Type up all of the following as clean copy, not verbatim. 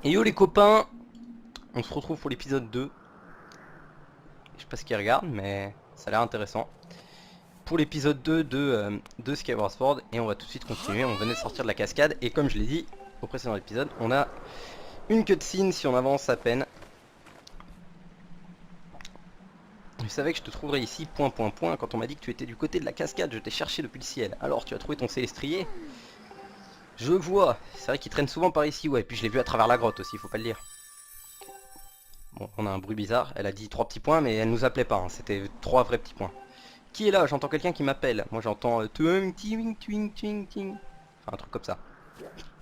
Et yo les copains, on se retrouve pour l'épisode 2. Je sais pas ce qu'ils regardent, mais ça a l'air intéressant. Pour l'épisode 2 de Skyward Sword, et on va tout de suite continuer. On venait de sortir de la cascade, et comme je l'ai dit au précédent épisode, on a une cutscene si on avance à peine. Je savais que je te trouverais ici, point. Quand on m'a dit que tu étais du côté de la cascade, je t'ai cherché depuis le ciel. Alors, tu as trouvé ton célestrier? Je vois, c'est vrai qu'il traîne souvent par ici, ouais, puis je l'ai vu à travers la grotte aussi, faut pas le dire. Bon, on a un bruit bizarre, elle a dit 3 petits points, mais elle nous appelait pas, hein. C'était 3 vrais petits points. Qui est là? J'entends quelqu'un qui m'appelle. Moi j'entends twing, twing, twing, twing, twing. Enfin, un truc comme ça.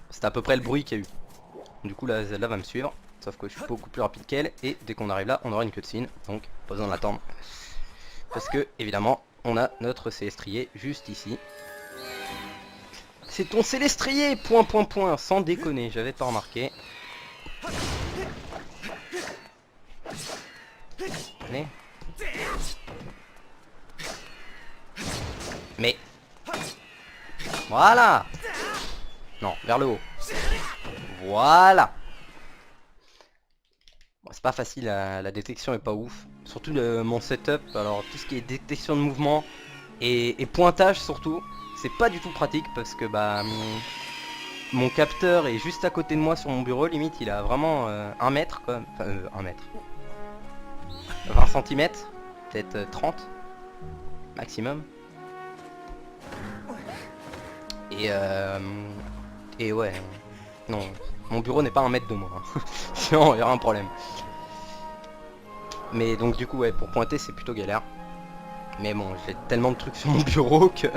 C'était à peu près le bruit qu'il y a eu. Du coup là, Zelda va me suivre, sauf que je suis beaucoup plus rapide qu'elle, et dès qu'on arrive là, on aura une cutscene, donc pas besoin d'attendre. Parce que, évidemment, on a notre célestrier juste ici. C'est ton célestrier! Point, sans déconner, j'avais pas remarqué. Allez. Mais... Voilà! Non, vers le haut. Voilà! Bon, c'est pas facile, la détection est pas ouf. Surtout mon setup, alors tout ce qui est détection de mouvement et pointage surtout, c'est pas du tout pratique parce que bah mon capteur est juste à côté de moi sur mon bureau, limite il a vraiment 1 mètre quoi. Enfin 1 mètre. 20 cm, peut-être 30 maximum. Et ouais, non, mon bureau n'est pas 1 mètre de moi, hein. Sinon il y aura un problème. Mais donc du coup ouais, pour pointer c'est plutôt galère. Mais bon, j'ai tellement de trucs sur mon bureau que...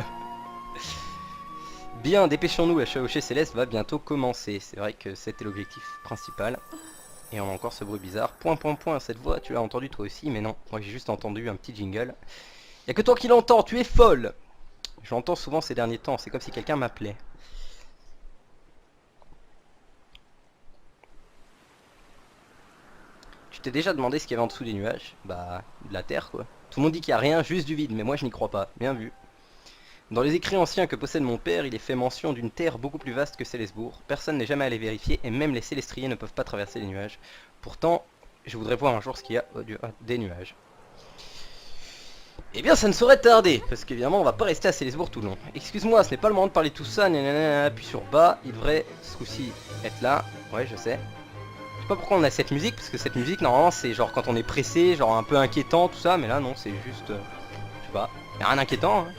Bien, dépêchons-nous, la chevauchée céleste va bientôt commencer. C'est vrai que c'était l'objectif principal. Et on a encore ce bruit bizarre. Point, cette voix, tu l'as entendu toi aussi, mais non. Moi j'ai juste entendu un petit jingle. Y'a que toi qui l'entends, tu es folle! Je l'entends souvent ces derniers temps, c'est comme si quelqu'un m'appelait. Tu t'es déjà demandé ce qu'il y avait en dessous des nuages? Bah, de la terre quoi. Tout le monde dit qu'il n'y a rien, juste du vide, mais moi je n'y crois pas. Bien vu. Dans les écrits anciens que possède mon père, il est fait mention d'une terre beaucoup plus vaste que Célesbourg. Personne n'est jamais allé vérifier, et même les célestriers ne peuvent pas traverser les nuages. Pourtant, je voudrais voir un jour ce qu'il y a au-delà des nuages. Eh bien, ça ne saurait tarder, parce qu'évidemment, on va pas rester à Célesbourg tout le long. Excuse-moi, ce n'est pas le moment de parler de tout ça, nanana, puis sur bas, il devrait, ce coup-ci, être là. Ouais, je sais. Je sais pas pourquoi on a cette musique, parce que cette musique, normalement, c'est genre quand on est pressé, genre un peu inquiétant, tout ça, mais là, non, c'est juste... je sais pas, y a rien d'inquiétant, hein.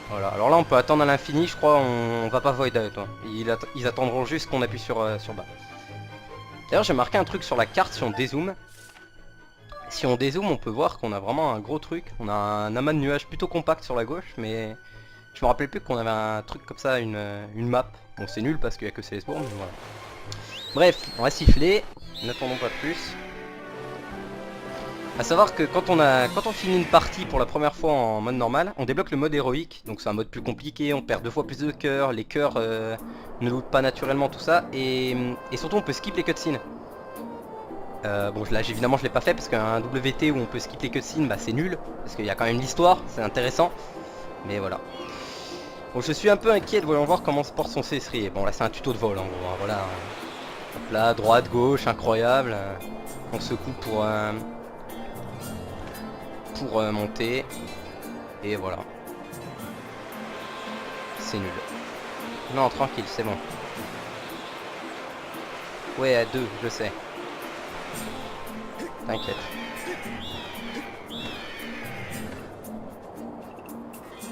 Voilà, alors là on peut attendre à l'infini, je crois, on va pas void out, hein. Ils attendront juste qu'on appuie sur bas. D'ailleurs j'ai marqué un truc sur la carte si on dézoome. Si on dézoome on peut voir qu'on a vraiment un gros truc. On a un amas de nuages plutôt compact sur la gauche, mais je me rappelais plus qu'on avait un truc comme ça, une map. Bon c'est nul parce qu'il y a que Célesbourg, mais voilà. Bref, on va siffler, n'attendons pas plus. A savoir que quand on finit une partie pour la première fois en mode normal, on débloque le mode héroïque, donc c'est un mode plus compliqué, on perd 2 fois plus de cœurs, les cœurs ne lootent pas naturellement tout ça, et surtout on peut skip les cutscenes. Bon là évidemment je l'ai pas fait parce qu'un WT où on peut skip les cutscenes bah c'est nul, parce qu'il y a quand même l'histoire, c'est intéressant, mais voilà. Bon je suis un peu inquiet, voyons voir comment se porte son célestrier. Bon là c'est un tuto de vol en gros, hein, voilà. Hop là, droite, gauche, incroyable, on secoue pour monter, et voilà. C'est nul. Non, tranquille, c'est bon. Ouais, à 2, je sais. T'inquiète.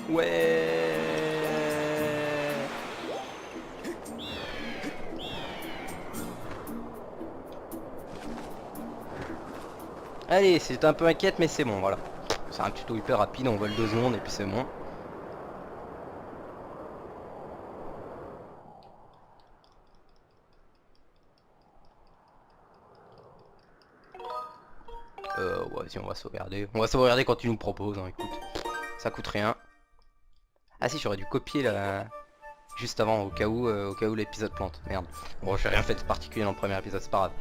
Ouais. Allez, c'est un peu inquiète, mais c'est bon, voilà. C'est un tuto hyper rapide, on vole 2 secondes et puis c'est bon. Ouais, si on va sauvegarder. On va sauvegarder quand il nous propose, hein, écoute. Ça coûte rien. Ah si, j'aurais dû copier la... juste avant, au cas où l'épisode plante. Merde. Bon, j'ai rien fait de particulier dans le premier épisode, c'est pas grave.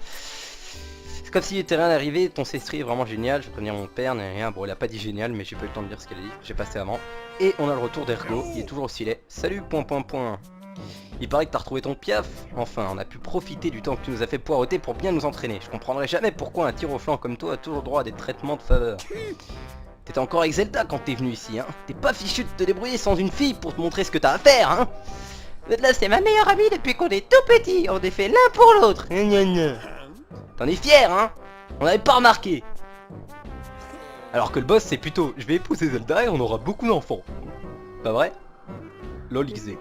C'est comme s'il était rien arrivé, ton célestrier est vraiment génial, je vais prévenir mon père, rien. Bon, il a pas dit génial, mais j'ai pas eu le temps de dire ce qu'elle a dit, j'ai passé avant. Et on a le retour d'Ergo, il est toujours aussi laid. Salut, point point point. Il paraît que t'as retrouvé ton piaf. Enfin, on a pu profiter du temps que tu nous as fait poireauter pour bien nous entraîner. Je comprendrai jamais pourquoi un tir au flanc comme toi a toujours droit à des traitements de faveur. T'étais encore avec Zelda quand t'es venu ici, hein. T'es pas fichu de te débrouiller sans une fille pour te montrer ce que t'as à faire, hein. Zelda, c'est ma meilleure amie depuis qu'on est tout petit. On est fait l'un pour l'autre. T'en es fier, hein. On n'avait pas remarqué. Alors que le boss, c'est plutôt je vais épouser Zelda et on aura beaucoup d'enfants. Pas vrai? Lol XD.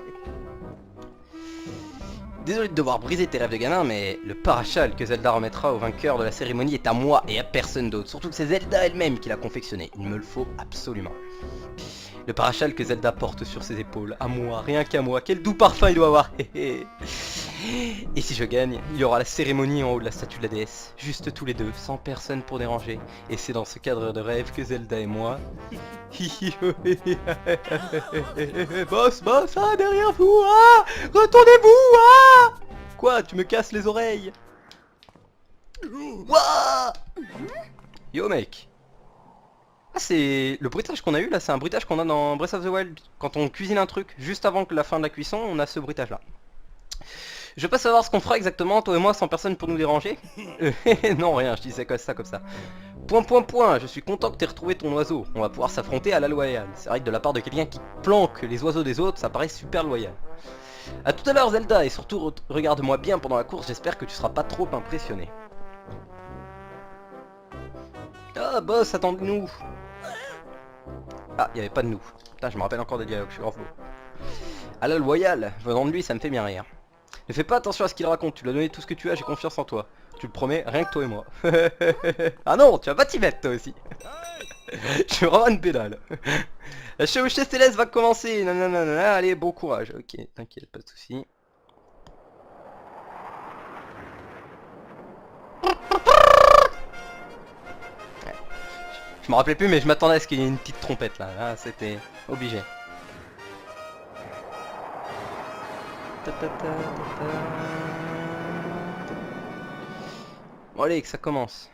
Désolé de devoir briser tes rêves de gamin, mais le parachal que Zelda remettra au vainqueur de la cérémonie est à moi et à personne d'autre. Surtout que c'est Zelda elle-même qui l'a confectionné. Il me le faut absolument. Le parachal que Zelda porte sur ses épaules. À moi, rien qu'à moi. Quel doux parfum il doit avoir. Et si je gagne, il y aura la cérémonie en haut de la statue de la déesse. Juste tous les deux, sans personne pour déranger. Et c'est dans ce cadre de rêve que Zelda et moi... Boss, boss, ah, derrière vous, ah, retournez-vous, ah. Quoi, tu me casses les oreilles? Wouah. Yo mec. Ah, c'est le bruitage qu'on a eu là, c'est un bruitage qu'on a dans Breath of the Wild. Quand on cuisine un truc, juste avant que la fin de la cuisson, on a ce bruitage là. Je veux pas savoir ce qu'on fera exactement, toi et moi, sans personne pour nous déranger. Non, rien, je disais ça comme ça. Point, point, point, je suis content que t'aies retrouvé ton oiseau. On va pouvoir s'affronter à la loyale. C'est vrai que de la part de quelqu'un qui planque les oiseaux des autres, ça paraît super loyal. A tout à l'heure Zelda, et surtout regarde-moi bien pendant la course, j'espère que tu seras pas trop impressionné. Ah boss, attendez-nous. Ah, il n'y avait pas de nous. Putain, je me rappelle encore des dialogues, je suis grave beau. À la loyale, venant de lui, ça me fait bien rire. Ne fais pas attention à ce qu'il raconte, tu lui as donné tout ce que tu as, j'ai confiance en toi. Tu le promets, rien que toi et moi. Ah non, tu vas pas t'y mettre toi aussi. Je suis vraiment une pédale. La chevauchée céleste va commencer. Nanana, allez, bon courage. Ok, t'inquiète, pas de soucis. Je me rappelais plus, mais je m'attendais à ce qu'il y ait une petite trompette là. Là, c'était obligé. Bon allez, que ça commence.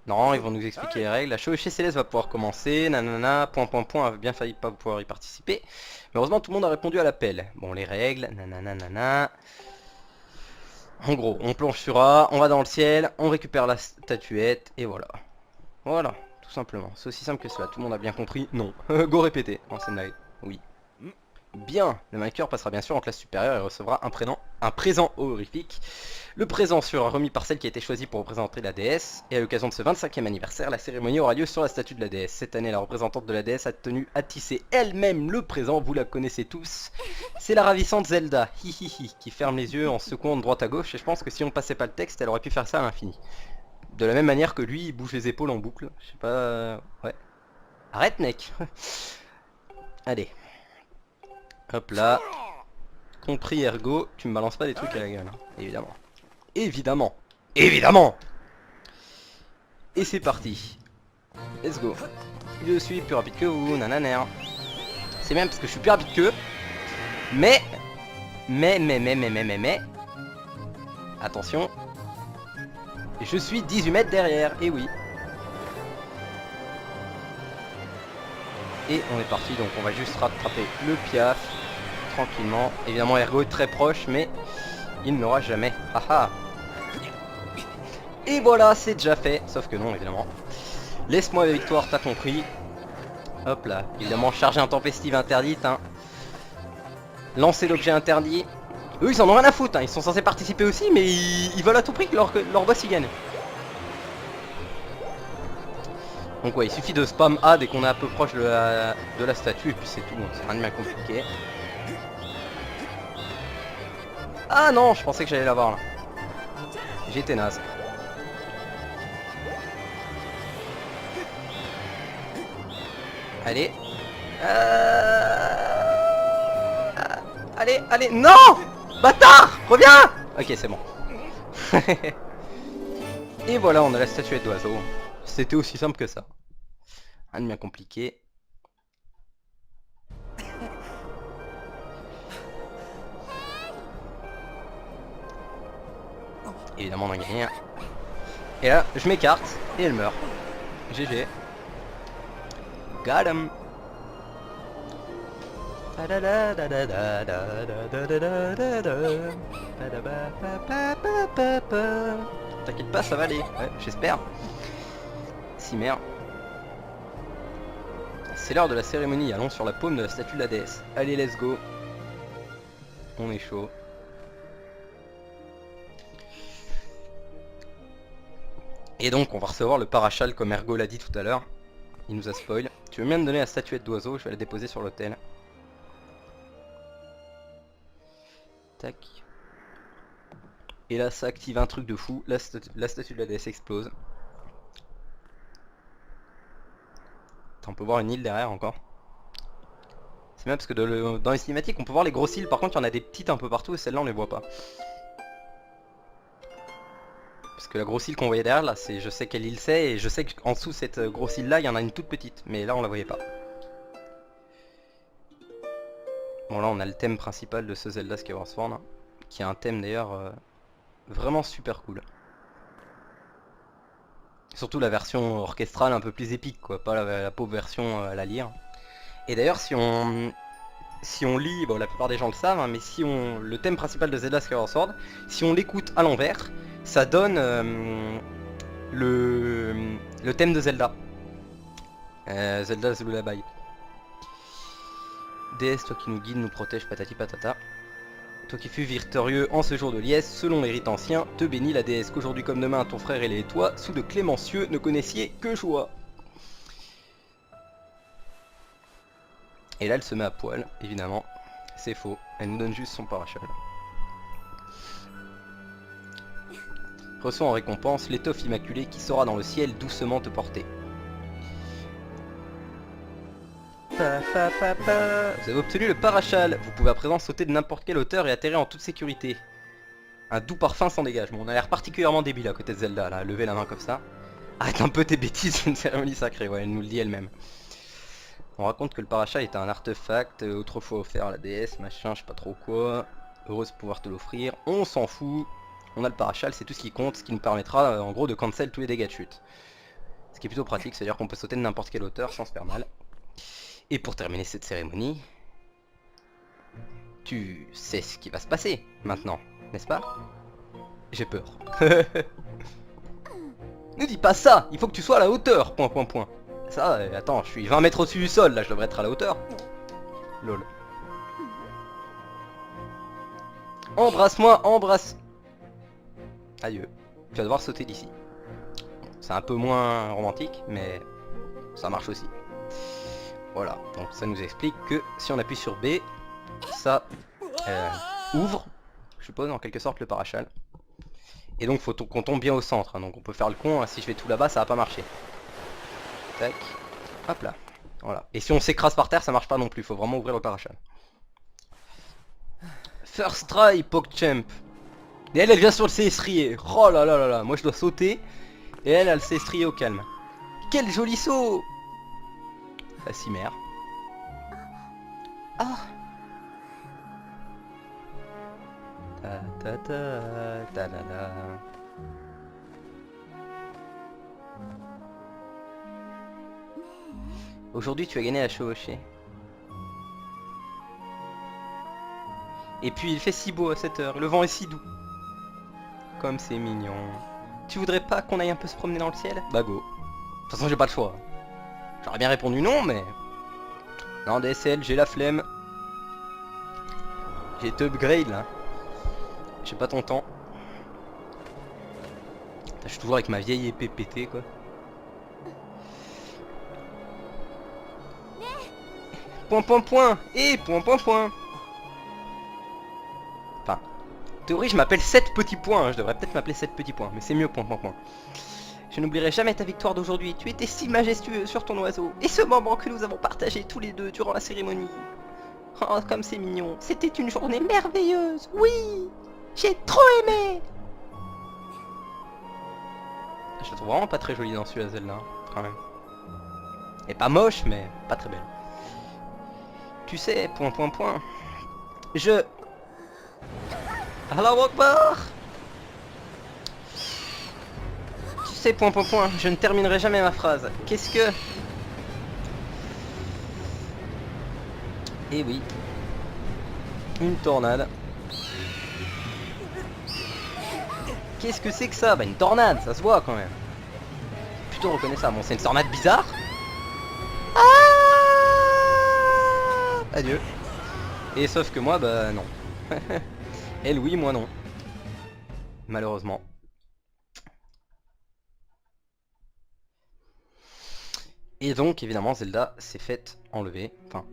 Non, ils vont nous expliquer les règles. La chevauchée céleste va pouvoir commencer. Nanana, point point point, a bien failli pas pouvoir y participer. Mais heureusement, tout le monde a répondu à l'appel. Bon, les règles, nanana. En gros, on plonge sur A, on va dans le ciel, on récupère la statuette, et voilà. Voilà, tout simplement. C'est aussi simple que cela. Tout le monde a bien compris? Non. Go répéter. Non, c'est une blague. Oui. Bien, le vainqueur passera bien sûr en classe supérieure et recevra un présent honorifique. Le présent sera remis par celle qui a été choisie pour représenter la déesse. Et à l'occasion de ce 25e anniversaire, la cérémonie aura lieu sur la statue de la déesse. Cette année, la représentante de la déesse a tenu à tisser elle-même le présent, vous la connaissez tous. C'est la ravissante Zelda, hihihi, qui ferme les yeux en secouant de droite à gauche. Et je pense que si on passait pas le texte, elle aurait pu faire ça à l'infini. De la même manière que lui, il bouge les épaules en boucle. Je sais pas... Ouais. Arrête, mec. Allez. Hop là. Compris Ergo, tu me balances pas des trucs à la gueule, hein. Évidemment. Évidemment. Évidemment. Et c'est parti. Let's go. Je suis plus rapide que vous, nanana. C'est bien parce que je suis plus rapide qu'eux. Mais. Attention. Je suis 18 mètres derrière, et oui. Et on est parti, donc on va juste rattraper le piaf. Tranquillement. Évidemment, Ergo est très proche, mais il ne l'aura jamais. Haha. Et voilà, c'est déjà fait. Sauf que non, évidemment. Laisse-moi la victoire, t'as compris. Hop là. Évidemment, charger intempestive interdite. Hein. Lancer l'objet interdit. Eux, ils en ont rien à foutre. Hein. Ils sont censés participer aussi, mais ils veulent à tout prix que leur boss y gagne. Donc ouais, il suffit de spam A dès qu'on est un peu proche de la statue, et puis c'est tout. C'est rien de bien compliqué. Ah non, je pensais que j'allais l'avoir là. J'étais naze. Allez. Allez, allez, non! Bâtard! Reviens! Ok, c'est bon. Et voilà, on a la statuette d'oiseau. C'était aussi simple que ça. Rien de bien compliqué. Évidemment, on a gagné. Et là, je m'écarte et elle meurt. GG. Got him. T'inquiète pas, ça va aller. Ouais, j'espère. Cimer. C'est l'heure de la cérémonie. Allons sur la paume de la statue de la déesse. Allez, let's go. On est chaud. Et donc, on va recevoir le parachal comme Ergo l'a dit tout à l'heure. Il nous a spoil. Tu veux bien me donner la statuette d'oiseau? Je vais la déposer sur l'autel. Tac. Et là, ça active un truc de fou. La statue de la déesse explose. Attends, on peut voir une île derrière encore. C'est bien parce que dans les cinématiques, on peut voir les grosses îles. Par contre, il y en a des petites un peu partout et celles-là, on les voit pas. Parce que la grosse île qu'on voyait derrière, là, je sais quelle île c'est. Et je sais qu'en dessous de cette grosse île-là, il y en a une toute petite. Mais là, on la voyait pas. Bon, là, on a le thème principal de ce Zelda Skyward Sword. Hein, qui est un thème d'ailleurs vraiment super cool. Surtout la version orchestrale un peu plus épique, quoi. Pas la pauvre version à la lyre. Et d'ailleurs, si on lit, bon la plupart des gens le savent, hein, mais si le thème principal de Zelda Skyward Sword, si on l'écoute à l'envers, ça donne le thème de Zelda. Zelda The Lullaby. Déesse, toi qui nous guide, nous protège, patati patata. Toi qui fus victorieux en ce jour de liesse, selon les rites anciens, te bénis la déesse qu'aujourd'hui comme demain ton frère et toi, sous de cléments cieux, ne connaissiez que joie. Et là elle se met à poil, évidemment. C'est faux, elle nous donne juste son parachal. Reçois en récompense l'étoffe immaculée qui saura dans le ciel doucement te porter. Vous avez obtenu le parachal. Vous pouvez à présent sauter de n'importe quelle hauteur et atterrir en toute sécurité. Un doux parfum s'en dégage. Bon, on a l'air particulièrement débile à côté de Zelda, là, lever la main comme ça. Arrête un peu tes bêtises, c'est une cérémonie sacrée, ouais, elle nous le dit elle-même. On raconte que le parachal est un artefact autrefois offert à la déesse, machin, je sais pas trop quoi. Heureuse de pouvoir te l'offrir. On s'en fout. On a le parachal, c'est tout ce qui compte, ce qui nous permettra en gros de cancel tous les dégâts de chute. Ce qui est plutôt pratique, c'est-à-dire qu'on peut sauter de n'importe quelle hauteur sans se faire mal. Et pour terminer cette cérémonie, tu sais ce qui va se passer maintenant, n'est-ce pas? J'ai peur. Ne dis pas ça, il faut que tu sois à la hauteur, point point point. Ça, attends, je suis 20 mètres au-dessus du sol, là je devrais être à la hauteur. Lol. Embrasse-moi, embrasse. Adieu. Tu vas devoir sauter d'ici. C'est un peu moins romantique, mais ça marche aussi. Voilà, donc ça nous explique que si on appuie sur B, ça ouvre, je suppose en quelque sorte le parachal. Et donc faut qu'on tombe bien au centre, hein, donc on peut faire le con, hein, si je vais tout là-bas ça va pas marcher. Tac, hop là, voilà. Et si on s'écrase par terre ça marche pas non plus, faut vraiment ouvrir le parachal. First try, PogChamp. Et elle vient sur le s'estrier, oh là là là là, moi je dois sauter, et elle s'est estriée au calme. Quel joli saut! La cimère. Ah. Ta ta ta ta la la. Aujourd'hui tu as gagné à chevaucher. Et puis il fait si beau à cette heure, le vent est si doux. Comme c'est mignon. Tu voudrais pas qu'on aille un peu se promener dans le ciel? Bah go. De toute façon j'ai pas le choix. J'aurais bien répondu non, mais... Non, DSL, j'ai la flemme. J'ai été upgrade, là. J'ai pas ton temps. Je suis toujours avec ma vieille épée pétée, quoi. Point, point, point. Et point, point, point. Enfin, en théorie, je m'appelle 7 petits points. Hein. Je devrais peut-être m'appeler 7 petits points, mais c'est mieux, point, point, point. Je n'oublierai jamais ta victoire d'aujourd'hui, tu étais si majestueux sur ton oiseau, et ce moment que nous avons partagé tous les deux durant la cérémonie. Oh, comme c'est mignon, c'était une journée merveilleuse, oui, j'ai trop aimé. Je la trouve vraiment pas très jolie dans celui-là, Zelda, quand même. Elle est pas moche, mais pas très belle. Tu sais, point, point, point, je... Allahu Akbar. Tu sais, point, point, point, je ne terminerai jamais ma phrase. Qu'est-ce que... Et oui. Une tornade. Qu'est-ce que c'est que ça? Bah une tornade, ça se voit quand même. Plutôt reconnaissable. Bon, c'est une tornade bizarre. Ah, adieu. Et sauf que moi, bah non. Elle oui, moi non. Malheureusement. Et donc, évidemment, Zelda s'est faite enlever. Enfin,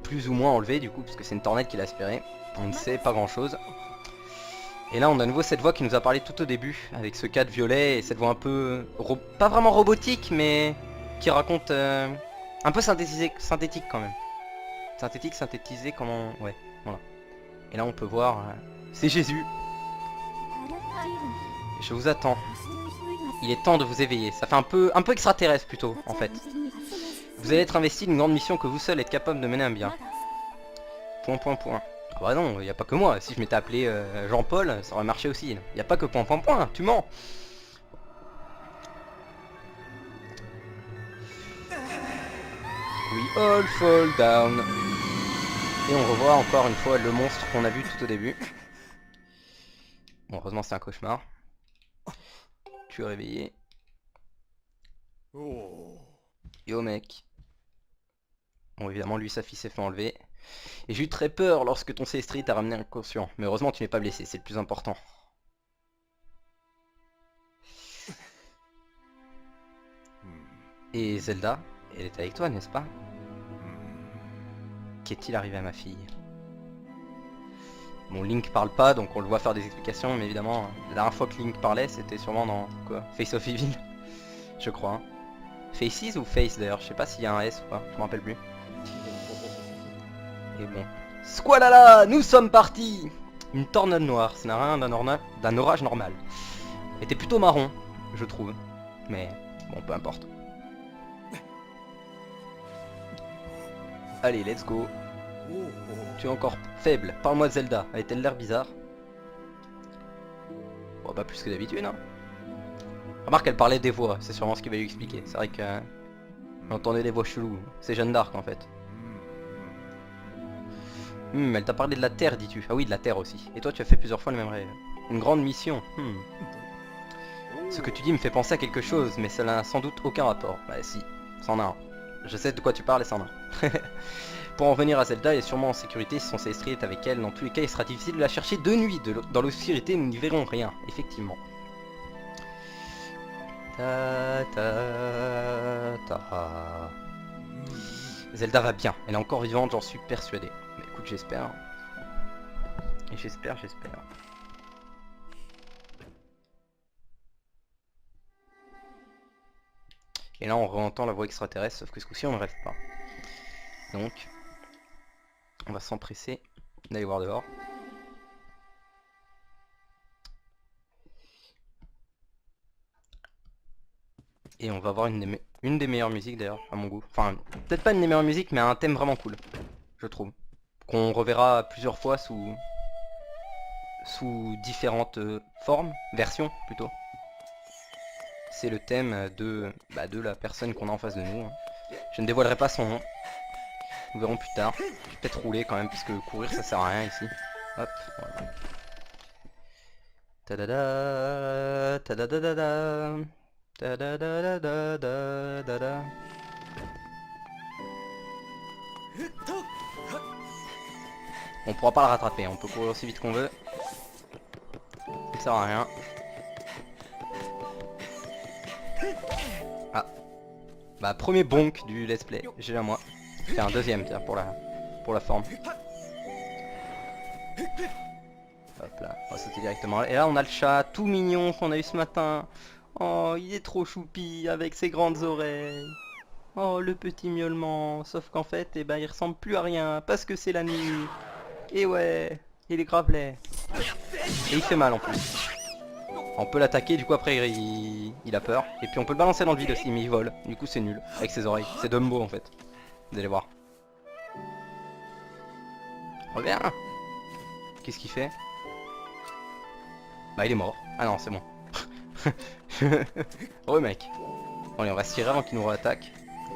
plus ou moins enlever du coup, puisque c'est une tornade qui l'a aspirée. On ne sait pas grand chose. Et là on a à nouveau cette voix qui nous a parlé tout au début, avec ce cadre violet et cette voix un peu... pas vraiment robotique, mais qui raconte... un peu synthétique quand même. Synthétique, synthétisé, comment... Ouais, voilà. Et là on peut voir... c'est Jésus. Je vous attends. Il est temps de vous éveiller. Ça fait un peu extraterrestre plutôt, en fait. Vous allez être investi d'une grande mission que vous seul êtes capable de mener à bien. Point, point, point. Ah bah non, il n'y a pas que moi. Si je m'étais appelé Jean-Paul, ça aurait marché aussi. Il n'y a pas que point, point, point. Tu mens. We all fall down. Et on revoit encore une fois le monstre qu'on a vu tout au début. Bon, heureusement c'est un cauchemar. Tu es réveillé. Yo mec. Bon évidemment lui sa fille s'est fait enlever. Et j'ai eu très peur lorsque ton C-Street t'a ramené inconscient. Mais heureusement tu n'es pas blessé, c'est le plus important. Et Zelda, elle est avec toi, n'est-ce pas? Qu'est-il arrivé à ma fille? Bon, Link parle pas, donc on le voit faire des explications, mais évidemment, la dernière fois que Link parlait, c'était sûrement dans quoi? Face of Evil, je crois. Faces ou Face d'ailleurs, je sais pas s'il y a un S ou pas, je me rappelle plus. Et bon. Squalala, nous sommes partis! Une tornade noire, ça n'a rien d'un orage normal. Elle était plutôt marron, je trouve. Mais bon, peu importe. Allez, let's go. Tu es encore faible. Parle-moi de Zelda. Avait-elle l'air bizarre? Bon, bah plus que d'habitude, hein. Remarque, elle parlait des voix. C'est sûrement ce qui va lui expliquer. C'est vrai que... on entendait des voix cheloues. C'est Jeanne d'Arc, en fait. Elle t'a parlé de la Terre, dis-tu. Ah oui, de la Terre aussi. Et toi, tu as fait plusieurs fois le même rêve. Une grande mission. Ce que tu dis me fait penser à quelque chose, mais ça n'a sans doute aucun rapport. Bah si, c'en a un. Je sais de quoi tu parles et c'en a un. Pour en venir à Zelda, elle est sûrement en sécurité si son C-Street est avec elle. Dans tous les cas, il sera difficile de la chercher de nuit. Dans l'obscurité, nous n'y verrons rien, effectivement. Zelda va bien. Elle est encore vivante, j'en suis persuadé. Mais écoute, j'espère. Et j'espère. Et là, on re-entend la voix extraterrestre, sauf que ce coup-ci, on ne rêve pas. Donc... on va s'empresser d'aller voir dehors. Et on va voir une des meilleures musiques d'ailleurs, à mon goût. Enfin, peut-être pas une des meilleures musiques, mais un thème vraiment cool, je trouve. Qu'on reverra plusieurs fois sous différentes formes, versions plutôt. C'est le thème de la personne qu'on a en face de nous. Je ne dévoilerai pas son nom. Nous verrons plus tard. Je vais peut-être rouler quand même, puisque courir ça sert à rien ici. Hop, voilà. Tadada, tadadadada, tadadadadada. On pourra pas le rattraper, on peut courir aussi vite qu'on veut. Ça sert à rien. Ah. Bah premier bonk du let's play, j'ai à moi. C'est un deuxième tiens pour la forme. Hop là, on va sauter directement. Et là on a le chat tout mignon qu'on a eu ce matin. Oh il est trop choupi avec ses grandes oreilles. Oh le petit miaulement. Sauf qu'en fait eh ben, il ressemble plus à rien parce que c'est la nuit. Et ouais, il est grave laid. Et il fait mal en plus. On peut l'attaquer, du coup après il a peur. Et puis on peut le balancer dans le vide aussi, mais il vole. Du coup c'est nul, avec ses oreilles. C'est Dumbo en fait. Vous allez voir. Reviens. Qu'est-ce qu'il fait? Bah il est mort. Ah non c'est bon. Re mec. Bon allez on va se tirer avant qu'il nous attaque.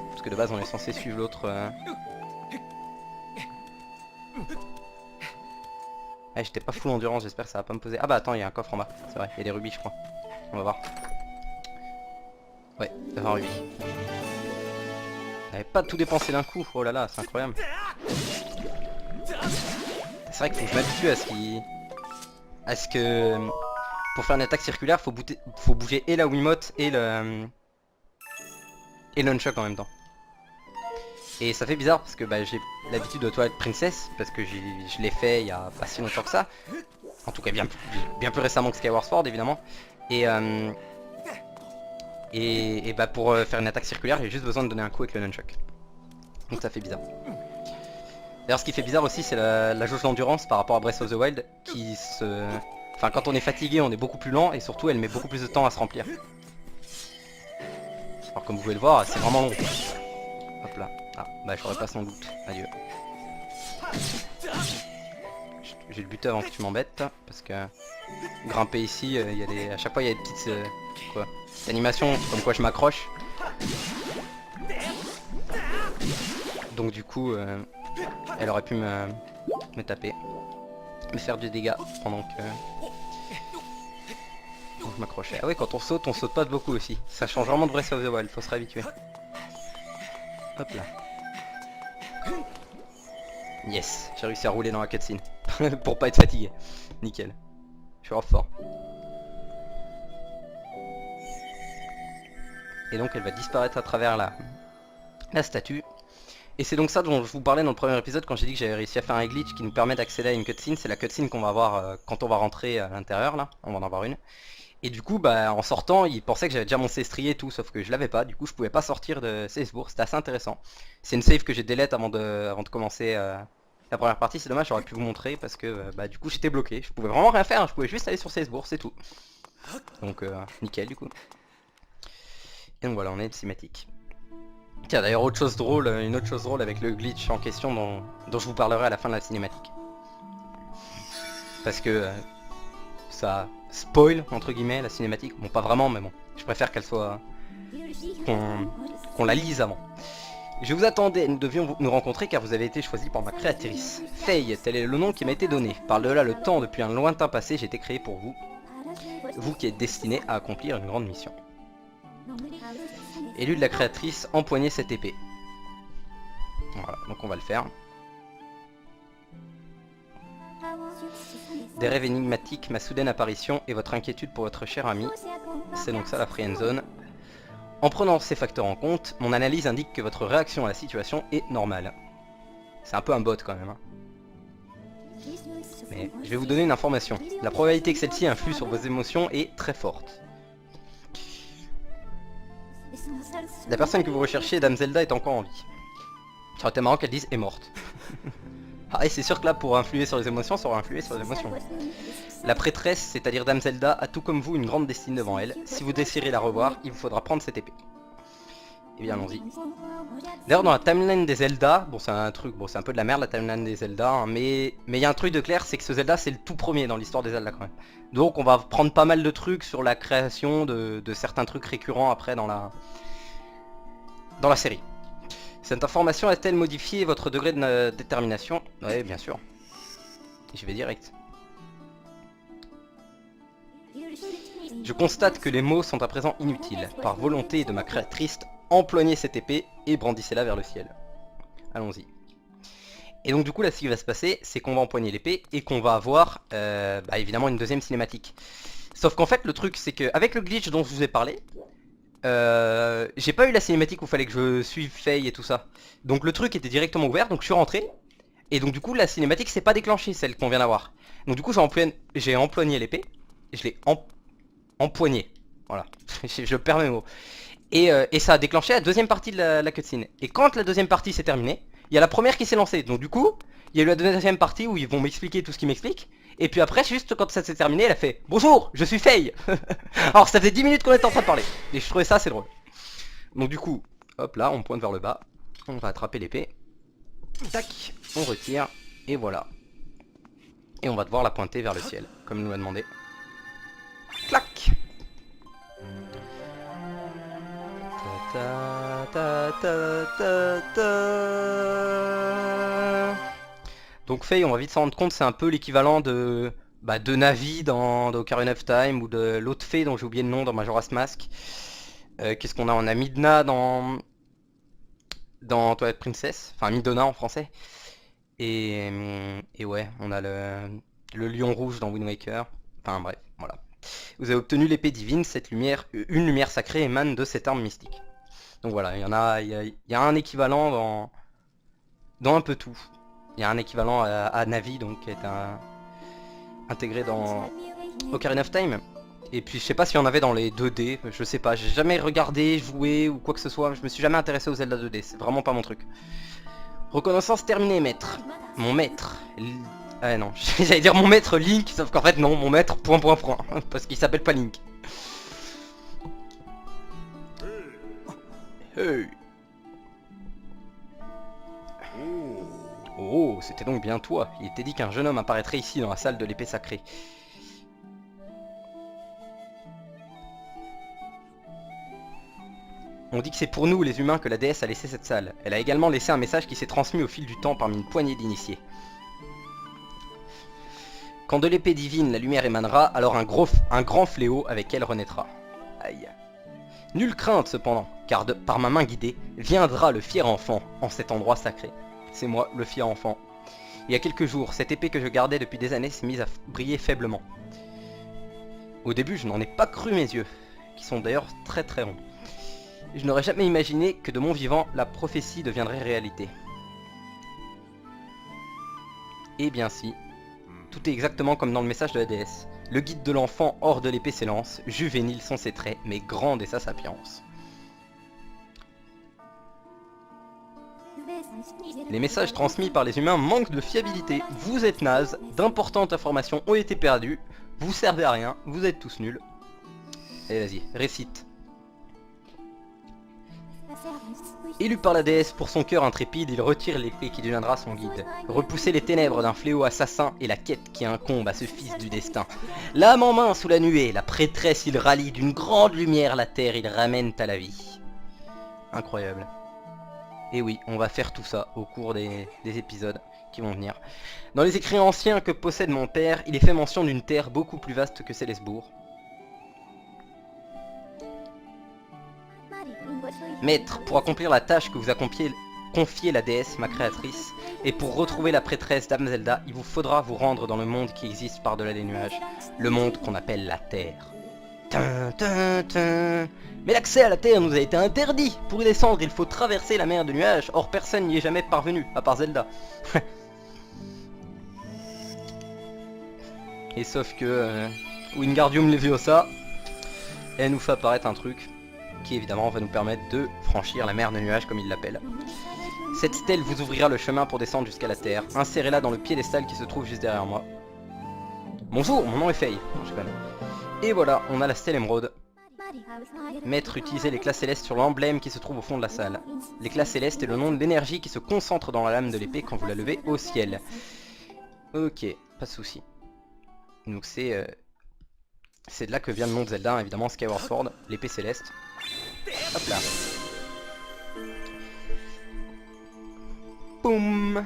Parce que de base on est censé suivre l'autre Ah, j'étais pas full endurance, j'espère que ça va pas me poser. Ah bah attends, il y a un coffre en bas, c'est vrai, il y a des rubis je crois. On va voir. Ouais, ça va un rubis. J'avais pas tout dépensé d'un coup, oh là là, c'est incroyable. C'est vrai qu'il faut que je m'habitue à ce qui... À ce que... Pour faire une attaque circulaire, faut bouger et la Wiimote et le... Et le nunchuck en même temps. Et ça fait bizarre parce que bah, j'ai l'habitude de Twilight Princess, parce que je l'ai fait il y a pas si longtemps que ça. En tout cas bien plus récemment que Skyward Sword évidemment. Et, bah pour faire une attaque circulaire, j'ai juste besoin de donner un coup avec le nunchuck. Donc ça fait bizarre. D'ailleurs ce qui fait bizarre aussi c'est la jauge d'endurance par rapport à Breath of the Wild qui se... Enfin quand on est fatigué on est beaucoup plus lent et surtout elle met beaucoup plus de temps à se remplir. Alors comme vous pouvez le voir c'est vraiment long. Hop là. Ah bah j'aurais pas sans doute. Adieu. J'ai le buter avant que tu m'embêtes parce que grimper ici, à chaque fois il y a des petites quoi, animations comme quoi je m'accroche. Donc du coup elle aurait pu me taper, me faire du dégât pendant que je m'accrochais. Ah ouais quand on saute pas de beaucoup aussi. Ça change vraiment de Breath of the Wild, faut se réhabituer. Hop là. Yes, j'ai réussi à rouler dans la cutscene. Pour pas être fatigué. Nickel. Je suis fort. Et donc elle va disparaître à travers la statue. Et c'est donc ça dont je vous parlais dans le premier épisode quand j'ai dit que j'avais réussi à faire un glitch qui nous permet d'accéder à une cutscene. C'est la cutscene qu'on va avoir quand on va rentrer à l'intérieur là. On va en avoir une. Et du coup bah en sortant il pensait que j'avais déjà mon cestrier et tout sauf que je l'avais pas. Du coup je pouvais pas sortir de Salzbourg. C'était assez intéressant. C'est une save que j'ai delete avant de commencer la première partie. C'est dommage, j'aurais pu vous montrer parce que bah du coup j'étais bloqué. Je pouvais vraiment rien faire, je pouvais juste aller sur Salzbourg, c'est tout. Donc nickel du coup. Et donc voilà, on est une cinématique. Tiens d'ailleurs autre chose drôle, une autre chose drôle avec le glitch en question dont je vous parlerai à la fin de la cinématique. Parce que ça spoil entre guillemets la cinématique. Bon pas vraiment mais bon, je préfère qu'elle soit... qu'on la lise avant. Je vous attendais, nous devions nous rencontrer car vous avez été choisi par ma créatrice. Faye, tel est le nom qui m'a été donné. Par-delà le temps, depuis un lointain passé, j'ai été créé pour vous. Vous qui êtes destiné à accomplir une grande mission. Élu de la créatrice, empoignez cette épée. Voilà, donc on va le faire. Des rêves énigmatiques, ma soudaine apparition et votre inquiétude pour votre cher ami. C'est donc ça la friend zone. En prenant ces facteurs en compte, mon analyse indique que votre réaction à la situation est normale. C'est un peu un bot quand même. Hein. Mais je vais vous donner une information. La probabilité que celle-ci influe sur vos émotions est très forte. La personne que vous recherchez, Dame Zelda, est encore en vie. Ça aurait été marrant qu'elle dise est morte. Ah et c'est sûr que là pour influer sur les émotions, ça aurait influé sur les émotions. La prêtresse, c'est-à-dire Dame Zelda, a tout comme vous une grande destinée devant elle. Si vous désirez la revoir, il vous faudra prendre cette épée. Et bien allons-y. D'ailleurs dans la timeline des Zelda, bon c'est un truc, bon c'est un peu de la merde la timeline des Zelda, hein, mais il y a un truc de clair, c'est que ce Zelda c'est le tout premier dans l'histoire des Zelda quand même. Donc on va prendre pas mal de trucs sur la création de certains trucs récurrents après dans la série. Cette information a-t-elle modifié votre degré de détermination? Oui bien sûr. Je vais direct. Je constate que les mots sont à présent inutiles. Par volonté de ma créatrice, empoignez cette épée et brandissez-la vers le ciel. Allons-y. Et donc du coup là ce qui va se passer, c'est qu'on va empoigner l'épée et qu'on va avoir bah, évidemment une deuxième cinématique. Sauf qu'en fait le truc c'est qu'avec le glitch dont je vous ai parlé, j'ai pas eu la cinématique où il fallait que je suive Faye et tout ça. Donc le truc était directement ouvert, donc je suis rentré. Et donc du coup la cinématique s'est pas déclenchée, celle qu'on vient d'avoir. Donc du coup j'ai empoigné l'épée, je l'ai empoigné. Voilà, je perds mes mots. Et ça a déclenché la deuxième partie de la cutscene. Et quand la deuxième partie s'est terminée, il y a la première qui s'est lancée. Donc du coup, il y a eu la deuxième partie où ils vont m'expliquer tout ce qu'ils m'expliquent. Et puis après, juste quand ça s'est terminé, elle a fait bonjour, je suis Faye. Alors ça fait 10 minutes qu'on est en train de parler. Et je trouvais ça assez drôle. Donc du coup, hop là, on pointe vers le bas. On va attraper l'épée. Tac, on retire. Et voilà. Et on va devoir la pointer vers le ciel, comme nous l'a demandé. Clac. Donc Faye, on va vite s'en rendre compte, c'est un peu l'équivalent de Navi dans Ocarina of Time, ou de l'autre Fée dont j'ai oublié le nom dans Majora's Mask. Qu'est-ce qu'on a? On a Midna dans Twilight Princess, enfin Midona en français. Et ouais, on a le lion rouge dans Wind Waker. Enfin bref, voilà. Vous avez obtenu l'épée divine, une lumière sacrée émane de cette arme mystique. Donc voilà, il y a un équivalent dans un peu tout. Il y a un équivalent à Navi, donc qui est intégré dans Ocarina of Time. Et puis je sais pas s'il y en avait dans les 2D, je sais pas, j'ai jamais regardé, joué ou quoi que ce soit, je me suis jamais intéressé aux Zelda 2D, c'est vraiment pas mon truc. Reconnaissance terminée, maître. Mon maître. Ah non, j'allais dire mon maître Link, sauf qu'en fait non, mon maître ... parce qu'il s'appelle pas Link. Hey. Oh, c'était donc bien toi. Il était dit qu'un jeune homme apparaîtrait ici dans la salle de l'épée sacrée. On dit que c'est pour nous, les humains, que la déesse a laissé cette salle. Elle a également laissé un message qui s'est transmis au fil du temps parmi une poignée d'initiés. Quand de l'épée divine la lumière émanera, alors un grand fléau avec elle renaîtra. Aïe. Nulle crainte cependant, car par ma main guidée, viendra le fier enfant en cet endroit sacré. C'est moi, le fier enfant. Il y a quelques jours, cette épée que je gardais depuis des années s'est mise à briller faiblement. Au début, je n'en ai pas cru mes yeux, qui sont d'ailleurs très très ronds. Je n'aurais jamais imaginé que de mon vivant, la prophétie deviendrait réalité. Eh bien si, tout est exactement comme dans le message de la déesse. Le guide de l'enfant hors de l'épée s'élance, juvénile sont ses traits, mais grande est sa sapience. Les messages transmis par les humains manquent de fiabilité, vous êtes nazes, d'importantes informations ont été perdues, vous servez à rien, vous êtes tous nuls. Allez vas-y, récite. Élu par la déesse pour son cœur intrépide, il retire l'épée qui deviendra son guide. Repousser les ténèbres d'un fléau assassin est la quête qui incombe à ce fils du destin. L'âme en main sous la nuée, la prêtresse il rallie, d'une grande lumière la terre il ramène à la vie. Incroyable. Et oui, on va faire tout ça au cours des épisodes qui vont venir. Dans les écrits anciens que possède mon père, il est fait mention d'une terre beaucoup plus vaste que Célesbourg. Maître, pour accomplir la tâche que vous a confiée la déesse, ma créatrice, et pour retrouver la prêtresse Dame Zelda, il vous faudra vous rendre dans le monde qui existe par-delà les nuages, le monde qu'on appelle la Terre. Mais l'accès à la Terre nous a été interdit. Pour y descendre, il faut traverser la mer de nuages, or personne n'y est jamais parvenu, à part Zelda. Et sauf que Wingardium Leviosa, elle nous fait apparaître un truc qui évidemment va nous permettre de franchir la mer de nuages comme il l'appelle. Cette stèle vous ouvrira le chemin pour descendre jusqu'à la terre. Insérez-la dans le piédestal qui se trouve juste derrière moi. Bonjour, mon nom est Faye. Et voilà, on a la stèle émeraude. Maître, utilisez l'éclat céleste sur l'emblème qui se trouve au fond de la salle. L'éclat céleste est le nom de l'énergie qui se concentre dans la lame de l'épée quand vous la levez au ciel. Ok, pas de souci. Donc c'est de là que vient le nom de Zelda, évidemment, Skyward Sword, l'épée céleste. Hop là. Boum.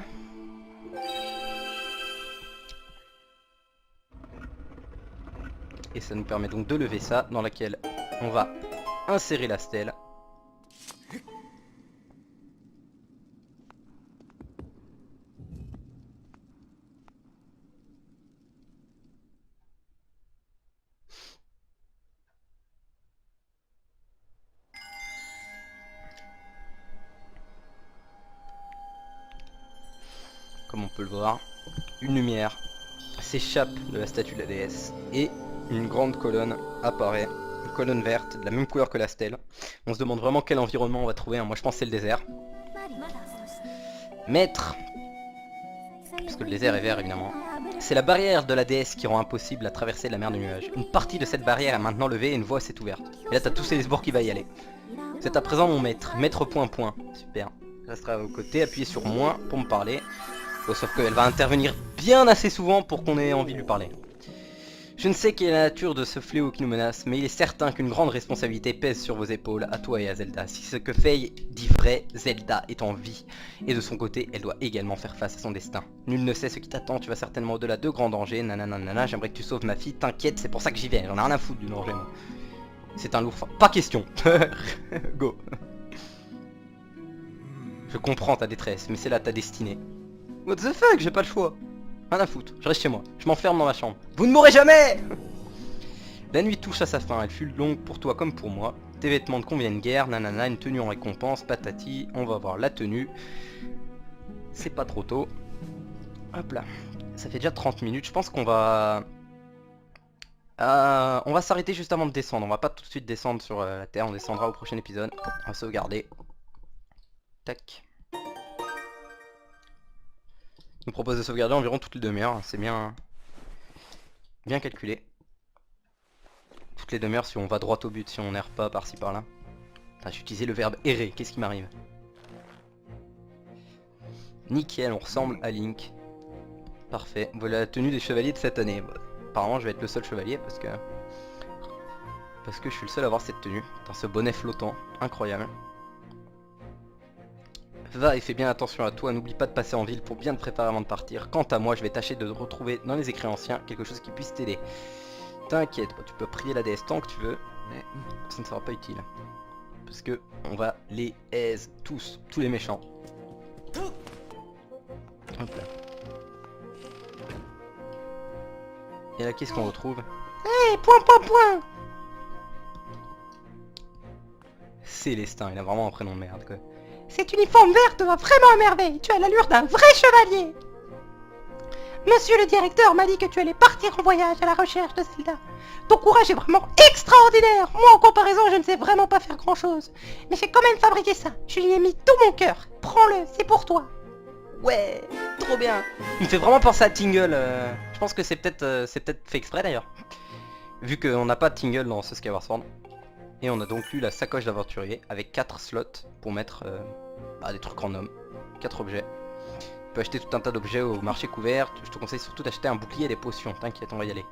Et ça nous permet donc de lever ça, dans laquelle on va insérer la stèle. Comme on peut le voir, une lumière s'échappe de la statue de la déesse et une grande colonne apparaît, une colonne verte de la même couleur que la stèle. On se demande vraiment quel environnement on va trouver, moi je pense que c'est le désert. Maître, parce que le désert est vert évidemment, c'est la barrière de la déesse qui rend impossible la traversée de la mer de nuages. Une partie de cette barrière est maintenant levée et une voie s'est ouverte. Et là t'as tous Célesbourg qui va y aller. C'est à présent mon maître, maître point point, super. Je resterai à vos côtés, appuyez sur moins pour me parler. Sauf qu'elle va intervenir bien assez souvent pour qu'on ait envie de lui parler. Je ne sais quelle est la nature de ce fléau qui nous menace, mais il est certain qu'une grande responsabilité pèse sur vos épaules, à toi et à Zelda. Si ce que Faye dit vrai, Zelda est en vie, et de son côté, elle doit également faire face à son destin. Nul ne sait ce qui t'attend, tu vas certainement au-delà de grands dangers, nanana, j'aimerais que tu sauves ma fille, t'inquiète, c'est pour ça que j'y vais, j'en ai rien à foutre du danger, moi. C'est un lourd... Pas question. Go. Je comprends ta détresse, mais c'est là ta destinée. What the fuck, j'ai pas le choix. Rien à foutre, je reste chez moi, je m'enferme dans ma chambre. Vous ne mourrez jamais. La nuit touche à sa fin, elle fut longue pour toi comme pour moi. Tes vêtements ne conviennent guère, nanana, une tenue en récompense, patati, on va voir la tenue. C'est pas trop tôt. Hop là, ça fait déjà 30 minutes, je pense qu'on va... on va s'arrêter juste avant de descendre, on va pas tout de suite descendre sur la terre, on descendra au prochain épisode. On va sauvegarder. Tac. Il nous propose de sauvegarder environ toutes les demi-heures, c'est bien calculé. Toutes les demi-heures si on va droit au but, si on erre pas par-ci par-là. J'ai utilisé le verbe errer, qu'est-ce qui m'arrive? Nickel, on ressemble à Link. Parfait, voilà la tenue des chevaliers de cette année. Bon, apparemment je vais être le seul chevalier parce que je suis le seul à avoir cette tenue. Dans ce bonnet flottant, incroyable. Va et fais bien attention à toi, n'oublie pas de passer en ville pour bien te préparer avant de partir. Quant à moi, je vais tâcher de retrouver dans les écrits anciens quelque chose qui puisse t'aider. T'inquiète, tu peux prier la déesse tant que tu veux, mais ça ne sera pas utile. Parce que on va les aise tous les méchants. Hop là. Et là, qu'est-ce qu'on retrouve? Hey, point. Célestin, il a vraiment un prénom de merde quoi. Cet uniforme vert te va vraiment à merveille. Tu as l'allure d'un vrai chevalier. Monsieur le directeur m'a dit que tu allais partir en voyage à la recherche de Zelda. Ton courage est vraiment extraordinaire. Moi, en comparaison, je ne sais vraiment pas faire grand-chose. Mais j'ai quand même fabriqué ça. Je lui ai mis tout mon cœur. Prends-le, c'est pour toi. Ouais, trop bien. Il me fait vraiment penser à Tingle. Je pense que c'est peut-être fait exprès d'ailleurs. Vu qu'on n'a pas de Tingle dans ce Skyward Sword. Et on a donc eu la sacoche d'aventurier avec 4 slots pour mettre des trucs random. 4 objets. Tu peux acheter tout un tas d'objets au marché couvert. Je te conseille surtout d'acheter un bouclier et des potions. T'inquiète, on va y aller.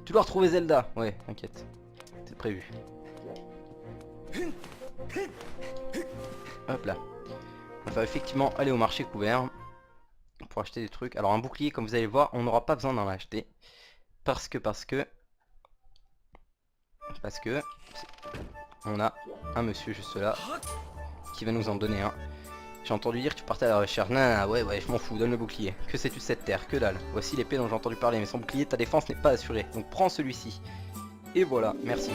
Tu dois retrouver Zelda. Ouais, t'inquiète. C'est prévu. Hop là. On va effectivement aller au marché couvert pour acheter des trucs. Alors un bouclier, comme vous allez le voir, on n'aura pas besoin d'en acheter. Parce que on a un monsieur juste là qui va nous en donner un. J'ai entendu dire que tu partais à la recherche. Non, ouais, je m'en fous, donne le bouclier. Que sais-tu de cette terre? Que dalle. Voici l'épée dont j'ai entendu parler, mais sans bouclier, ta défense n'est pas assurée. Donc prends celui-ci. Et voilà, merci.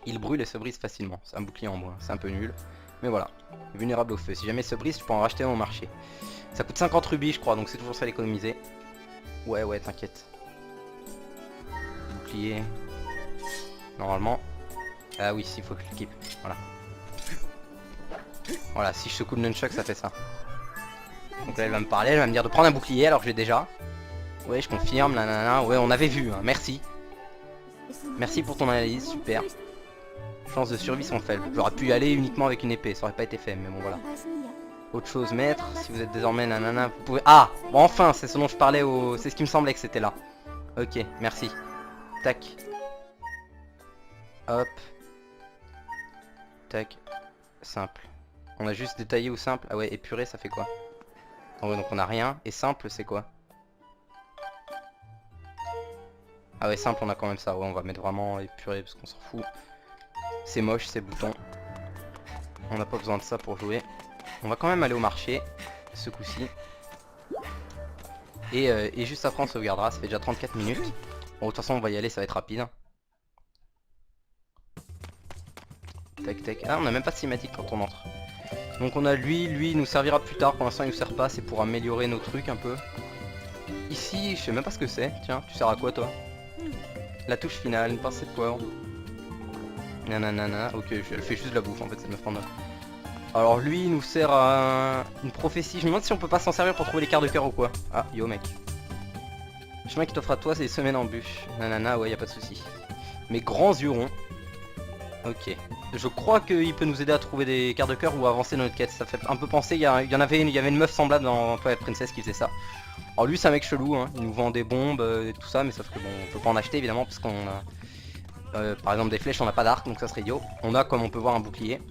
Il brûle et se brise facilement. C'est un bouclier en bois, c'est un peu nul. Mais voilà, vulnérable au feu. Si jamais il se brise, tu peux en racheter un au marché. Ça coûte 50 rubis, je crois, donc c'est toujours ça à l'économiser. Ouais, t'inquiète. Bouclier. Normalement. Ah oui, il faut que je l'équipe. Voilà. Voilà, si je secoue le nunchuck, ça fait ça. Donc là, elle va me parler, elle va me dire de prendre un bouclier alors que j'ai déjà. Ouais, je confirme, nanana. Ouais, on avait vu, hein. Merci. Merci pour ton analyse, super. Chance de survie sont faibles. J'aurais pu y aller uniquement avec une épée, ça aurait pas été fait, mais bon voilà. Autre chose, maître, si vous êtes désormais nanana, vous pouvez... Ah, bon, enfin, c'est ce dont je parlais au... C'est ce qui me semblait que c'était là. Ok, merci. Tac. Hop. Tac. Simple. On a juste détaillé ou simple. Ah ouais, épuré, ça fait quoi? Ah ouais, donc on a rien. Et simple, c'est quoi? Ah ouais, simple, on a quand même ça. Ouais, on va mettre vraiment épuré parce qu'on s'en fout. C'est moche, ces boutons. On n'a pas besoin de ça pour jouer. On va quand même aller au marché, ce coup-ci. Et juste après, on sauvegardera. Ça fait déjà 34 minutes. Bon, de toute façon, on va y aller, ça va être rapide. Tac, tac. Ah, on n'a même pas de cinématique quand on entre. Donc on a lui, il nous servira plus tard. Pour l'instant, il nous sert pas. C'est pour améliorer nos trucs un peu. Ici, je sais même pas ce que c'est. Tiens, tu sers à quoi, toi? La touche finale, une pincée de poivre. Nanana, ok, elle fait juste de la bouffe en fait, cette meuf en or. Alors lui, il nous sert à une prophétie. Je me demande si on peut pas s'en servir pour trouver les quarts de cœur ou quoi. Ah, yo mec. Le chemin qui t'offre à toi, c'est des semaines en bûche. Nanana, ouais, y a pas de souci. Mes grands yeux ronds. Ok. Je crois qu'il peut nous aider à trouver des cartes de cœur ou à avancer dans notre quête. Ça fait un peu penser, il y avait une meuf semblable dans Twilight Princess qui faisait ça. Alors lui c'est un mec chelou, hein. Il nous vend des bombes et tout ça, mais sauf que bon, on peut pas en acheter évidemment parce qu'on a... par exemple des flèches, on n'a pas d'arc, donc ça serait idiot. On a, comme on peut voir, un bouclier.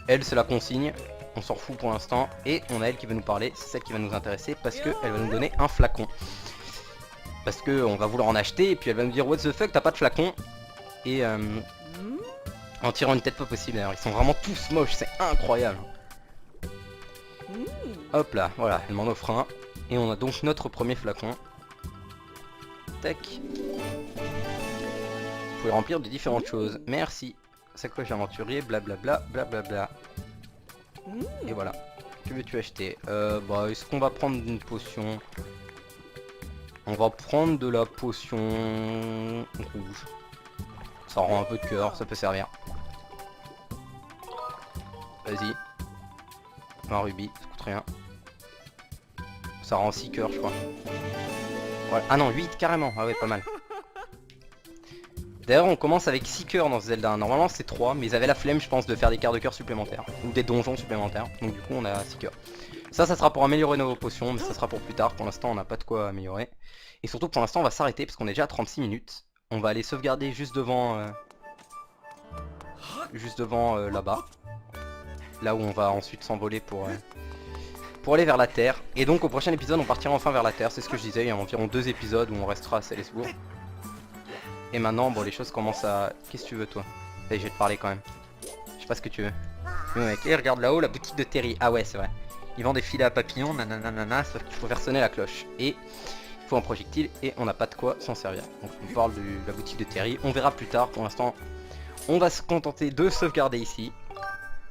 Elle c'est la consigne, on s'en fout pour l'instant. Et on a elle qui va nous parler, c'est celle qui va nous intéresser parce qu'elle va nous donner un flacon. Parce que on va vouloir en acheter et puis elle va nous dire what the fuck, t'as pas de flacon. Et en tirant une tête pas possible d'ailleurs, ils sont vraiment tous moches, c'est incroyable. Hop là, voilà, elle m'en offre un. Et on a donc notre premier flacon. Tac. Vous pouvez remplir de différentes choses. Merci. Sacoche aventurier, blablabla, blablabla. Et voilà. Que veux-tu acheter? Bah, est-ce qu'on va prendre une potion? On va prendre de la potion rouge. Ça rend un peu de cœur, ça peut servir. Vas-y. Un rubis, ça coûte rien. Ça rend 6 cœurs, je crois. Voilà. Ah non, 8 carrément. Ah ouais, pas mal. D'ailleurs, on commence avec 6 cœurs dans Zelda. Normalement, c'est 3, mais ils avaient la flemme, je pense, de faire des quarts de cœur supplémentaires. Ou des donjons supplémentaires. Donc du coup, on a 6 cœurs. Ça sera pour améliorer nos potions, mais ça sera pour plus tard. Pour l'instant, on n'a pas de quoi améliorer. Et surtout, pour l'instant, on va s'arrêter, parce qu'on est déjà à 36 minutes. On va aller sauvegarder juste devant... là-bas. Là où on va ensuite s'envoler pour aller vers la Terre. Et donc au prochain épisode on partira enfin vers la Terre, c'est ce que je disais, il y a environ 2 épisodes où on restera à Célesbourg. Et maintenant bon les choses commencent à... Qu'est-ce que tu veux toi? Allez, je vais te parler quand même. Je sais pas ce que tu veux. Oui mec, et regarde là-haut la boutique de Terry. Ah ouais c'est vrai. Ils vendent des filets à papillons, nanana, sauf qu'il faut faire sonner la cloche. Et il faut un projectile et on n'a pas de quoi s'en servir. Donc on parle de la boutique de Terry, on verra plus tard, pour l'instant on va se contenter de sauvegarder ici.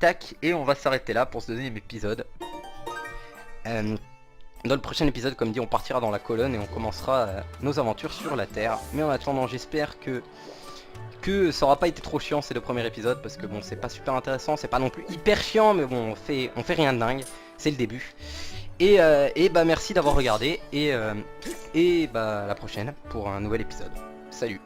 Tac, et on va s'arrêter là pour ce deuxième épisode. Dans le prochain épisode, comme dit, on partira dans la colonne et on commencera nos aventures sur la Terre. Mais en attendant, j'espère que ça aura pas été trop chiant ces 2 premiers épisodes, parce que bon, c'est pas super intéressant, c'est pas non plus hyper chiant, mais bon, on fait rien de dingue, c'est le début. Et bah merci d'avoir regardé, et bah à la prochaine pour un nouvel épisode. Salut!